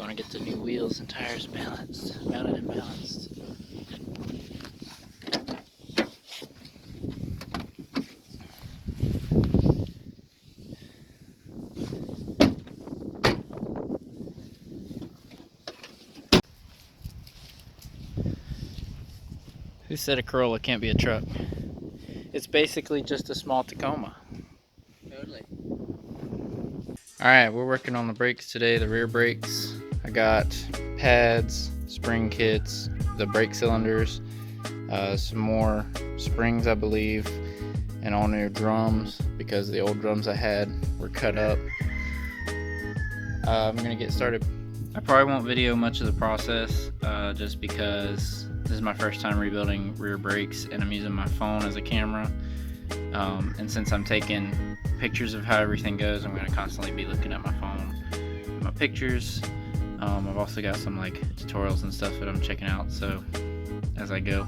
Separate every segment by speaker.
Speaker 1: going to get the new wheels and tires mounted and balanced. Who said a Corolla can't be a truck? It's basically just a small Tacoma. Totally. Alright, we're working on the brakes today, the rear brakes. I got pads, spring kits, the brake cylinders, some more springs I believe, and all new drums because the old drums I had were cut up. I'm gonna get started. I probably won't video much of the process just because this is my first time rebuilding rear brakes and I'm using my phone as a camera. And since I'm taking pictures of how everything goes, I'm going to constantly be looking at my phone, my pictures. I've also got some like tutorials and stuff that I'm checking out, so as I go.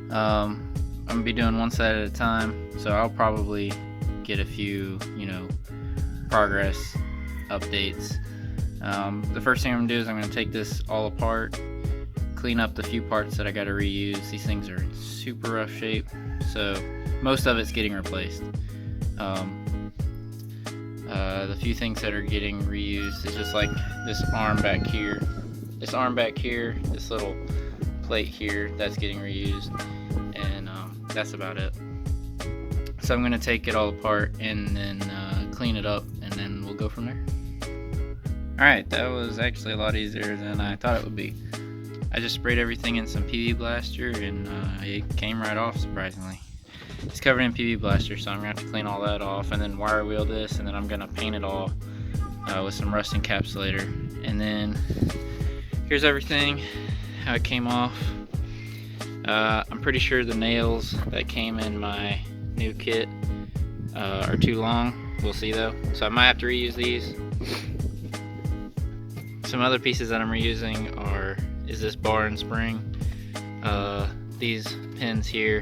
Speaker 1: I'm going to be doing one side at a time, so I'll probably get a few, progress updates. The first thing I'm going to do is I'm going to take this all apart, clean up the few parts that I got to reuse. These things are in super rough shape, so most of it's getting replaced. The few things that are getting reused is just like this arm back here, this little plate here, that's getting reused, and that's about it. So I'm going to take it all apart and then clean it up, and then we'll go from there. Alright, that was actually a lot easier than I thought it would be. I just sprayed everything in some PV Blaster and it came right off, surprisingly. It's covered in PV Blaster, so I'm going to have to clean all that off and then wire wheel this, and then I'm going to paint it all with some rust encapsulator. And then here's everything, how it came off. I'm pretty sure the nails that came in my new kit are too long. We'll see though. So I might have to reuse these. Some other pieces that I'm reusing is this bar and spring, these pins here,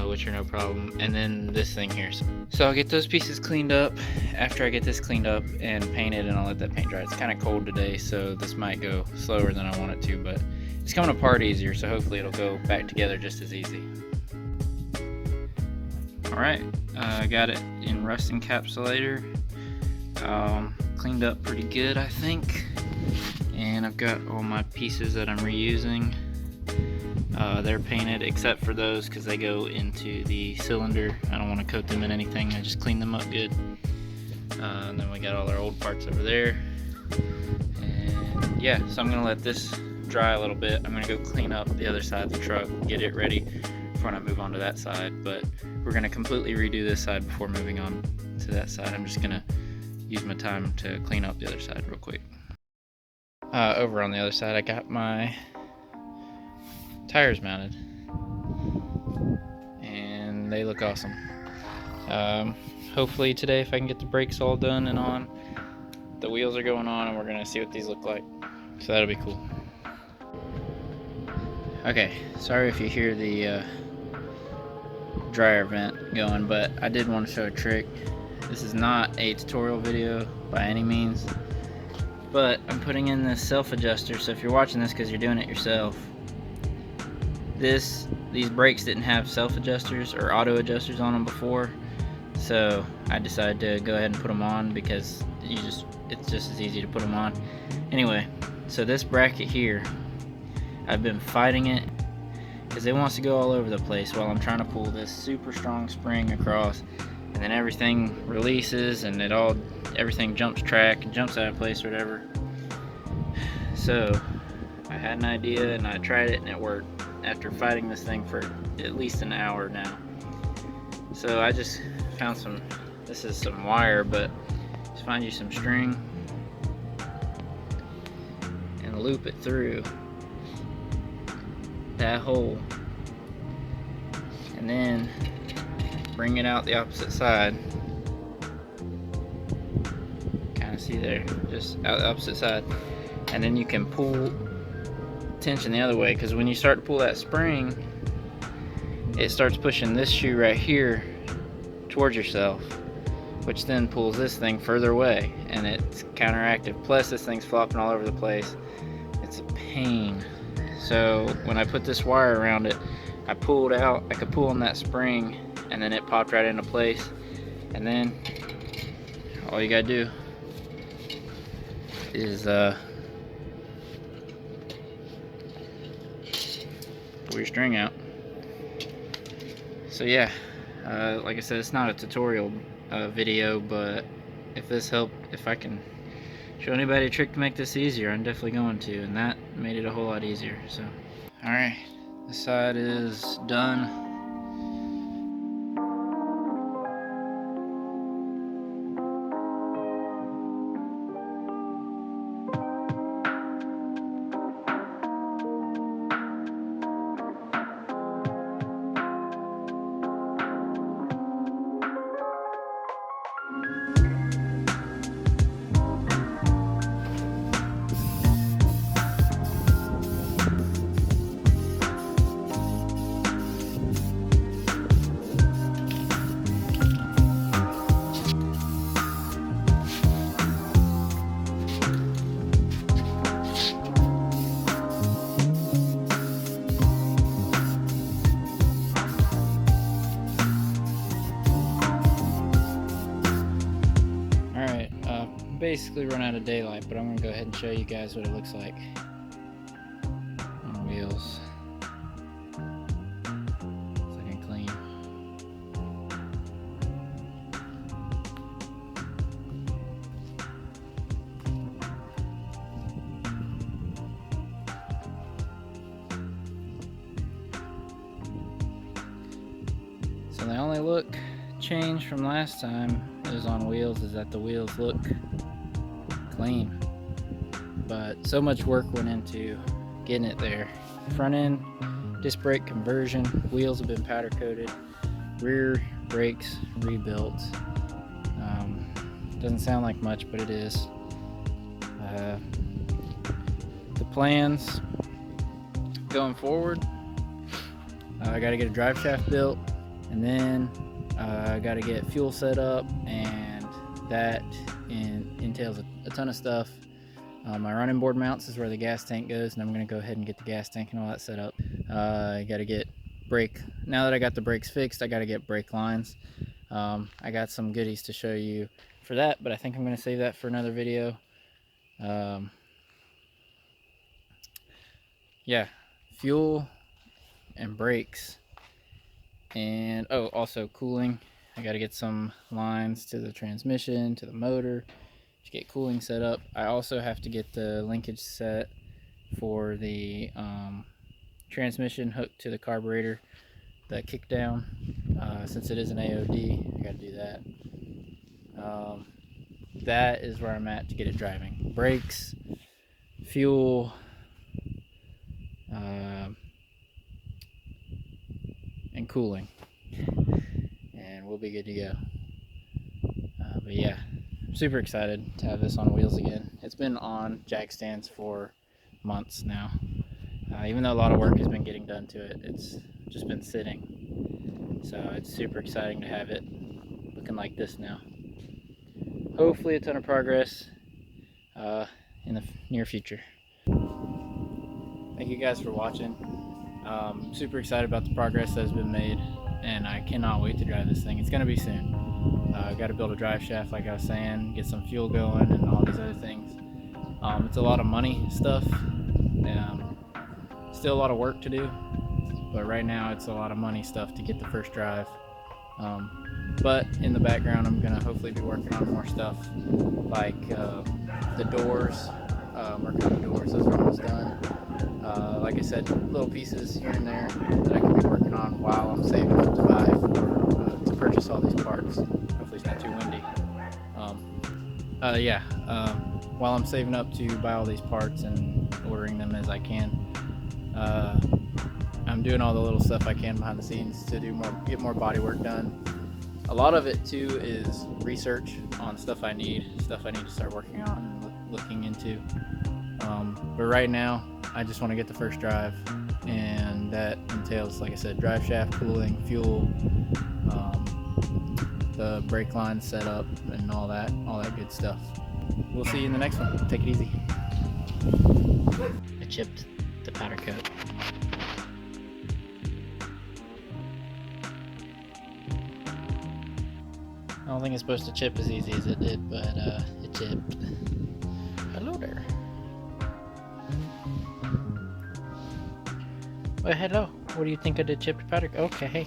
Speaker 1: which are no problem, and then this thing here. So I'll get those pieces cleaned up after I get this cleaned up and painted, and I'll let that paint dry. It's kind of cold today, so this might go slower than I want it to, but it's coming apart easier, so hopefully it'll go back together just as easy. Alright, I got it in rust encapsulator, cleaned up pretty good I think, and I've got all my pieces that I'm reusing. They're painted except for those because they go into the cylinder. I don't want to coat them in anything, I just clean them up good. And then we got all our old parts over there. And yeah, so I'm going to let this dry a little bit. I'm going to go clean up the other side of the truck, get it ready before I move on to that side. But we're going to completely redo this side before moving on to that side. I'm just going to use my time to clean up the other side real quick. Over on the other side I got my tires mounted and they look awesome. Hopefully today, if I can get the brakes all done and on, the wheels are going on and we're gonna see what these look like, so that'll be cool. Okay, sorry if you hear the dryer vent going, but I did want to show a trick. This is not a tutorial video by any means, but I'm putting in this self adjuster, so if you're watching this because you're doing it yourself, these brakes didn't have self adjusters or auto adjusters on them before, so I decided to go ahead and put them on because it's just as easy to put them on. Anyway, so this bracket here, I've been fighting it because it wants to go all over the place while I'm trying to pull this super strong spring across, and then everything releases and everything jumps track and jumps out of place or whatever. So I had an idea and I tried it and it worked after fighting this thing for at least an hour now. So I just found this is some wire, but just find you some string and loop it through that hole, and then bring it out the opposite side. Kind of see there, just out the opposite side, and then you can pull tension the other way, because when you start to pull that spring, it starts pushing this shoe right here towards yourself, which then pulls this thing further away, and it's counteractive. Plus this thing's flopping all over the place. It's a pain. So when I put this wire around it, I pulled out, I could pull on that spring, and then it popped right into place. And then all you gotta do is pull your string out. So yeah, like I said, it's not a tutorial video, but if this helped, if I can show anybody a trick to make this easier, I'm definitely going to, and that made it a whole lot easier. So alright, this side is done. Basically run out of daylight, but I'm gonna go ahead and show you guys what it looks like on wheels. It's looking clean. So the only look change from last time it was on wheels is that the wheels look clean, but so much work went into getting it there. Front end disc brake conversion, wheels have been powder coated, rear brakes rebuilt. Doesn't sound like much, but it is. The plans going forward, I got to get a drive shaft built, and then I got to get fuel set up, and that entails a ton of stuff. My running board mounts is where the gas tank goes, and I'm going to go ahead and get the gas tank and all that set up. I got to get brake. Now that I got the brakes fixed, I got to get brake lines. I got some goodies to show you for that, but I think I'm going to save that for another video. Yeah, fuel and brakes, and oh, also cooling. I got to get some lines to the transmission, to the motor, to get cooling set up. I also have to get the linkage set for the transmission hooked to the carburetor, the kick down. Since it is an AOD, I got to do that. That is where I'm at to get it driving. Brakes, fuel, and cooling, and we'll be good to go. But yeah, I'm super excited to have this on wheels again. It's been on jack stands for months now. Even though a lot of work has been getting done to it, it's just been sitting. So it's super exciting to have it looking like this now. Hopefully a ton of progress in the near future. Thank you guys for watching. Super excited about the progress that has been made, and I cannot wait to drive this thing. It's going to be soon. I got to build a drive shaft, like I was saying, get some fuel going, and all these other things. It's a lot of money stuff. Still a lot of work to do, but right now it's a lot of money stuff to get the first drive. But in the background, I'm going to hopefully be working on more stuff, like the doors. Working on the doors, those are almost done. Like I said, little pieces here and there that I can be working on while I'm saving up to buy to purchase all these parts. Hopefully it's not too windy. While I'm saving up to buy all these parts and ordering them as I can, I'm doing all the little stuff I can behind the scenes to get more body work done. A lot of it too is research on stuff I need to start working on and looking into. But right now, I just want to get the first drive, and that entails, like I said, drive shaft, cooling, fuel, the brake line set up and all that good stuff. We'll see you in the next one. Take it easy. I chipped the powder coat. I don't think it's supposed to chip as easy as it did, but it chipped. Hello there. Well, hello. What do you think of the chipped powder? Okay.